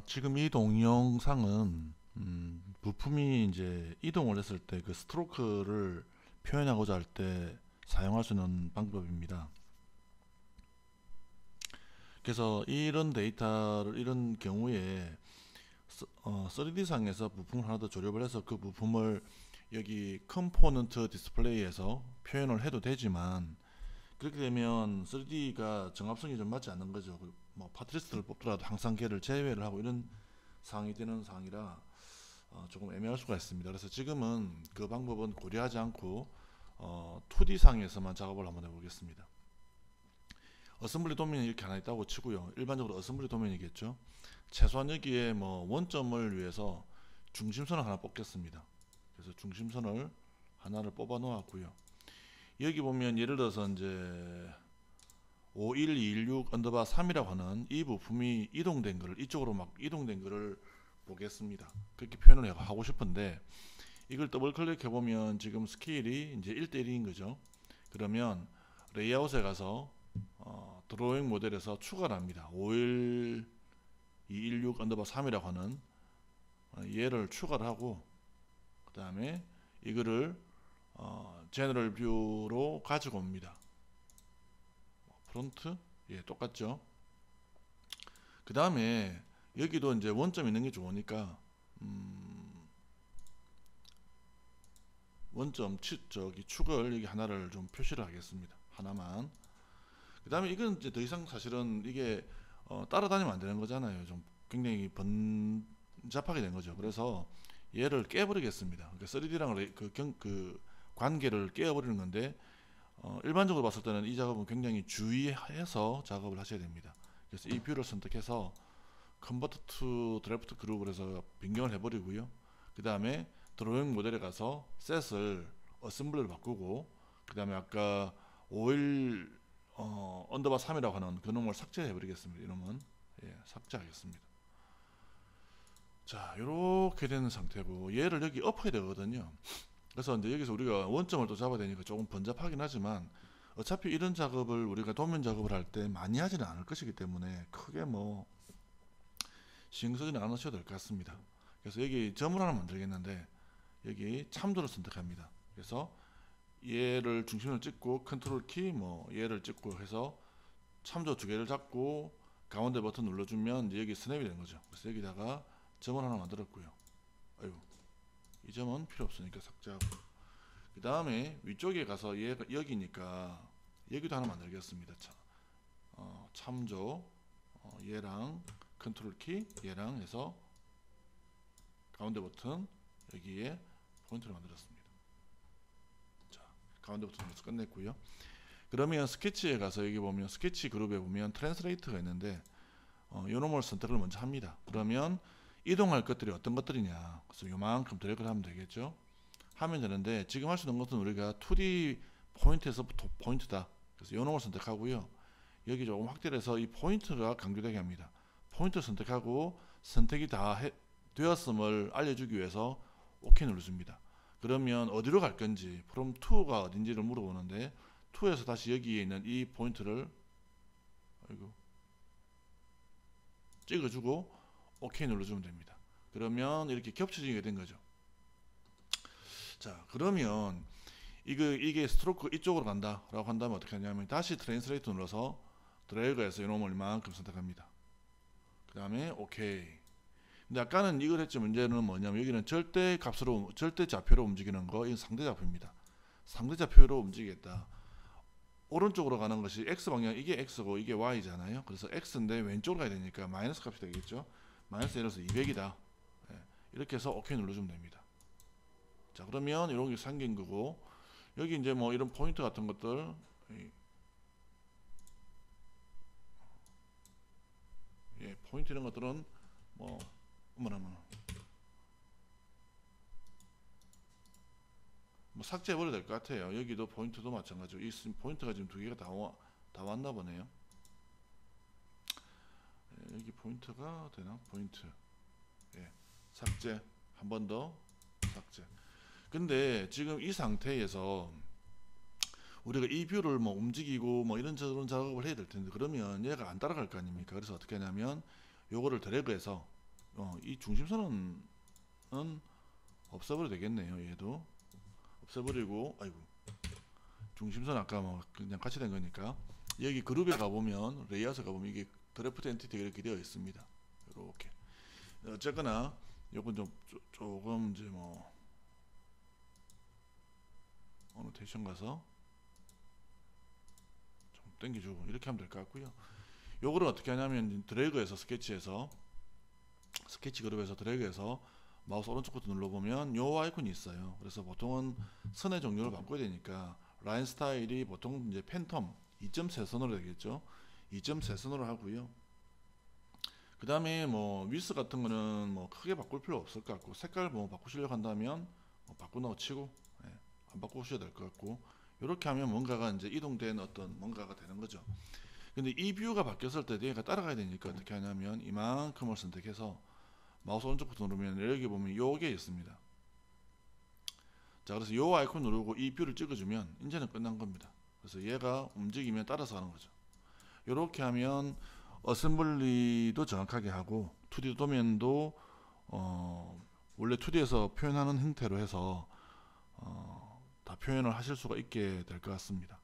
지금 이 동영상은 부품이 이제 이동을 했을 때 그 스트로크를 표현하고자 할 때 사용할 수 있는 방법입니다. 그래서 이런 데이터를 이런 경우에 3D상에서 부품을 하나 더 조립을 해서 그 부품을 여기 컴포넌트 디스플레이에서 표현을 해도 되지만, 그렇게 되면 3D가 정합성이 좀 맞지 않는 거죠. 뭐 파트리스트를 뽑더라도 항상 걔를 제외를 하고 이런 상황이 되는 상황이라 조금 애매할 수가 있습니다. 그래서 지금은 그 방법은 고려하지 않고 2D 상에서만 작업을 한번 해보겠습니다. 어셈블리 도면이 이렇게 하나 있다고 치고요. 일반적으로 어셈블리 도면이겠죠. 최소한 여기에 뭐 원점을 위해서 중심선을 하나 뽑겠습니다. 그래서 중심선을 하나를 뽑아 놓았고요. 여기 보면 예를 들어서 이제 51216 언더바 3이라고 하는 이 부품이 이동된 거를, 이쪽으로 막 이동된 거를 보겠습니다. 그렇게 표현을 하고 싶은데, 이걸 더블 클릭해 보면 지금 스케일이 이제 1대1인 거죠. 그러면 레이아웃에 가서 드로잉 모델에서 추가를 합니다. 51216 언더바 3이라고 하는 얘를 추가를 하고, 그 다음에 이거를 제너럴 뷰로 가지고 옵니다. 프론트, 예, 똑같죠. 그 다음에 여기도 이제 원점 있는 게 좋으니까 원점 저기 축을 여기 하나를 좀 표시를 하겠습니다. 하나만. 그 다음에 이건 이제 더 이상 사실은 이게 따라다니면 안 되는 거잖아요. 좀 굉장히 번잡하게 된 거죠. 그래서 얘를 깨버리겠습니다. 그러니까 3D랑 그 관계를 깨버리는 건데, 일반적으로 봤을 때는 이 작업은 굉장히 주의해서 작업을 하셔야 됩니다. 그래서 이 뷰를 선택해서 컨버트 투 드래프트 그룹을 해서 변경을 해버리고요. 그 다음에 드로잉 모델에 가서 셋을 어셈블리로 바꾸고, 그 다음에 아까 51 언더바 3이라고 하는 그 놈을 삭제해 버리겠습니다. 이놈은 삭제하겠습니다. 자, 이렇게 되는 상태고, 얘를 여기 엎어야 되거든요. 그래서 이제 여기서 우리가 원점을 또 잡아야 되니까 조금 번잡하긴 하지만, 어차피 이런 작업을 우리가 도면 작업을 할 때 많이 하지는 않을 것이기 때문에 크게 뭐 신경 쓰지는 않으셔도 될 것 같습니다. 그래서 여기 점을 하나 만들겠는데, 여기 참조를 선택합니다. 그래서 얘를 중심을 찍고 컨트롤 키 뭐 얘를 찍고 해서 참조 두 개를 잡고 가운데 버튼 눌러주면 이제 여기 스냅이 되는 거죠. 그래서 여기다가 점을 하나 만들었고요. 아이고, 이 점은 필요 없으니까 삭제하고, 그 다음에 위쪽에 가서 얘가 여기니까 여기도 하나 만들겠습니다. 참조 얘랑 컨트롤 키 얘랑 해서 가운데 버튼 여기에 포인트를 만들었습니다. 자, 가운데 버튼에서 끝냈고요. 그러면 스케치에 가서 여기 보면 스케치 그룹에 보면 트랜스레이트가 있는데, 요놈을 선택을 먼저 합니다. 그러면 이동할 것들이 어떤 것들이냐, 그래서 요만큼 드래그를 하면 되겠죠. 하면 되는데, 지금 할 수 있는 것은 우리가 2D 포인트에서부터 포인트다. 그래서 요놈을 선택하고요. 여기 조금 확대를 해서 이 포인트가 강조되게 합니다. 포인트를 선택하고 선택이 다 되었음을 알려주기 위해서 OK 눌러줍니다. 그러면 어디로 갈 건지, from to가 어딘지를 물어보는데, 2에서 다시 여기에 있는 이 포인트를 찍어주고 OK 눌러주면 됩니다. 그러면 이렇게 겹쳐지게 된 거죠. 자, 그러면 이게 스트로크 이쪽으로 간다 라고 한다면 어떻게 하냐면, 다시 트랜스레이트 눌러서 드래그해서 이놈을 이만큼 선택합니다. 그 다음에 OK. 근데 아까는 이걸 했지, 문제는 뭐냐면 여기는 절대 값으로, 절대 좌표로 움직이는 거, 이건 상대 좌표입니다. 상대 좌표로 움직이겠다. 오른쪽으로 가는 것이 X 방향, 이게 X고 이게 Y잖아요. 그래서 X인데 왼쪽으로 가야 되니까 마이너스 값이 되겠죠. 마이너스 예를 들어서 200이다. 이렇게 해서 OK 눌러주면 됩니다. 자, 그러면 이런 게 생긴 거고, 여기 이제 뭐 이런 포인트 같은 것들, 포인트 이런 것들은 뭐 어머나 뭐 삭제해버려도 될 것 같아요. 여기도 포인트도 마찬가지고, 이 포인트가 지금 두 개가 다 왔나 보네요. 여기 포인트가 되나? 포인트. 삭제. 한 번 더 삭제. 근데 지금 이 상태에서 우리가 이 뷰를 뭐 움직이고 뭐 이런 저런 작업을 해야 될 텐데, 그러면 얘가 안 따라갈 거 아닙니까? 그래서 어떻게 하냐면 요거를 드래그해서 이 중심선은 없애버려도 되겠네요. 얘도 없애버리고, 아이고, 중심선 아까 뭐 그냥 같이 된 거니까 여기 그룹에 가보면, 레이아웃에 가보면 이게 드래프트 엔티티가 이렇게 되어 있습니다. 이렇게. 어쨌거나 요건 좀 조금 이제 뭐 어노테이션 가서 좀 당겨주고 이렇게 하면 될 것 같고요. 요거를 어떻게 하냐면 드래그해서 스케치 그룹에서 드래그해서 마우스 오른쪽 버튼 눌러보면 요 아이콘이 있어요. 그래서 보통은 선의 종류를 바꿔야 되니까 라인 스타일이 보통 이제 팬텀 2.3선으로 되겠죠. 2.3선으로 하고요. 그 다음에 뭐 위스 같은 거는 뭐 크게 바꿀 필요 없을 것 같고, 색깔 뭐 바꾸시려고 한다면 뭐 바꾼다고 치고, 예, 안 바꾸셔야 될 것 같고, 이렇게 하면 뭔가가 이제 이동된 어떤 뭔가가 되는 거죠. 근데 이 뷰가 바뀌었을 때 얘가 따라가야 되니까 어떻게 하냐면 이만큼을 선택해서 마우스 오른쪽 버튼 누르면 여기 보면 요게 있습니다. 자, 그래서 요 아이콘 누르고 이 뷰를 찍어주면 이제는 끝난 겁니다. 그래서 얘가 움직이면 따라서 하는 거죠. 이렇게 하면 어셈블리도 정확하게 하고 2D 도면도 원래 2D에서 표현하는 형태로 해서 다 표현을 하실 수가 있게 될 것 같습니다.